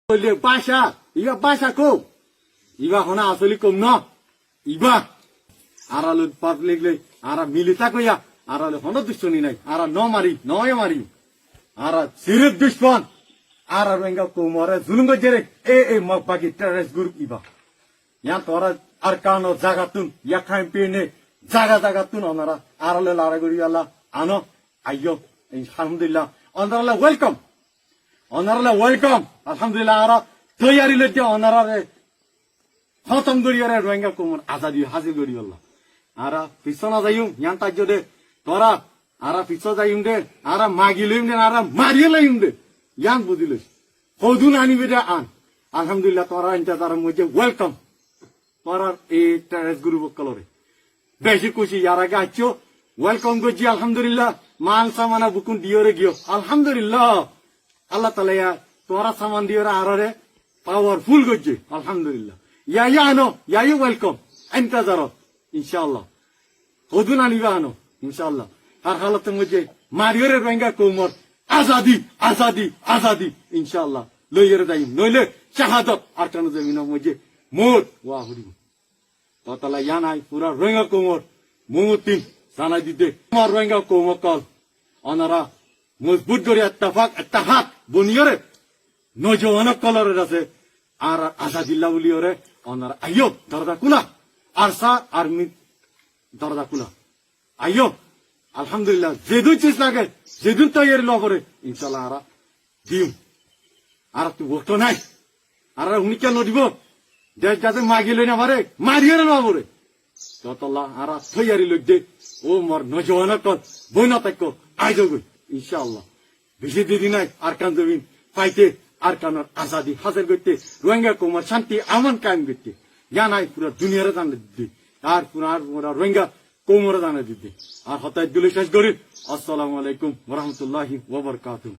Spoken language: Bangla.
বাসা ইবা বাসা কো ইবা হনা আসলি কম ন ইবা আরালু পাপ লিখলে আরা মিলিতা কইয়া আরালে হন দুশ্মনী নাই আরা ন মারি নয় মারি আরা সিরিপ দুশ্মন আরা রোহিঙ্গা কোমরে জুলুঙ্গ জেরে এ মগ বাকি টেররিস্ট গ্রুপ ইবা ইয়া তোরা আর কানো জাগাতুন ইয়া খাইম পেনে জাগাতুন ওনারা আরালে লারা গড়ি আল্লাহ আনো আইয়ো আলহামদুলিল্লাহ ওনারা ওয়েলকাম আলহামদুলিল্লাহ আরা তৈয়ারি লইতে ওনারা খতম করি আরে রোহিঙ্গা কোমর আজাদি হাজির করি আল্লাহ আরা পিছনা যাইম ইয়ান তাজ্য দে তোরা আরা পিছ যাইম দে আরা মাগি লইম দে আরা মারিয়ে লইম দে ইয়ান বুঝিলে হদুন আনিবি দে আন আলহামদুলিল্লাহ তোরা ইন্তেজার মধ্যে ওয়েলকাম তোরা এই টেররিস্ট গ্রুপ কলরে বেশি খুশি ইয়ার আগে আছো ওয়েলকাম করছি আলহামদুলিল্লাহ মান সামানা বুকুন দিওরে গিয়ে আলহামদুলিল্লাহ আল্লাহ তালা তোরা সামান দিওরে আরে পাওয়ারফুল করছে আলহামদুলিল্লাহ ইয়া আনো ইয়া ওয়েলকাম ইন্তেজার ইনশাআল্লাহ হদুন আনিবা আনো ইনশাআল্লাহ আর হালতের মধ্যে মারিয়রে রোহিঙ্গা কোমর আজাদি ইনশাআল্লাহ লইয়ের যাইম নইলে শাহাদত আর কেন জমিনের মধ্যে মোর ওয়া হরি তালা ইয়া নাই পুরা রোহিঙ্গা কোমর মুমুতিন জানাই দিতে আমার রোহিঙ্গা কোমর কল ওনারা মজবুত করে এত্তাহাত বনিয়রে নজওয়ান কলরের আছে আর আজাদিল্লাহ বলিয়রে ওনারা আইয়ো দরজা কুলা আরসা আর্মি দরজা কুলা আইয়ো আলহামদুলিল্লাহ যেদুন চিজ লাগে যেদুন তৈরি ল করে ইনশাল্লাহ আরা দিম আর তুই বলতো নাই আর উনি কেন দিব দেশ যাতে মাগি লই না পারে মারিয়ে না পরে ততলা আর তৈরি লোক দে ও মোর নজওয়ান কল বই না তাক আই যাবো ইনশাআল্লাহ বেশি দিদি নাই আর কান জমিন পাইতে আর কানোর আজাদি হাজার করতে রোহিঙ্গা কোমর শান্তি আমান কায়েম করতে নাই পুরা দুনিয়ারে জানা দিতে আর পুরা রোহিঙ্গা কোমরে জানা দিতে আর হতায় দিলে শেষ করি আসসালামু আলাইকুম ওয়া রাহমাতুল্লাহি ওয়া বারাকাতুহু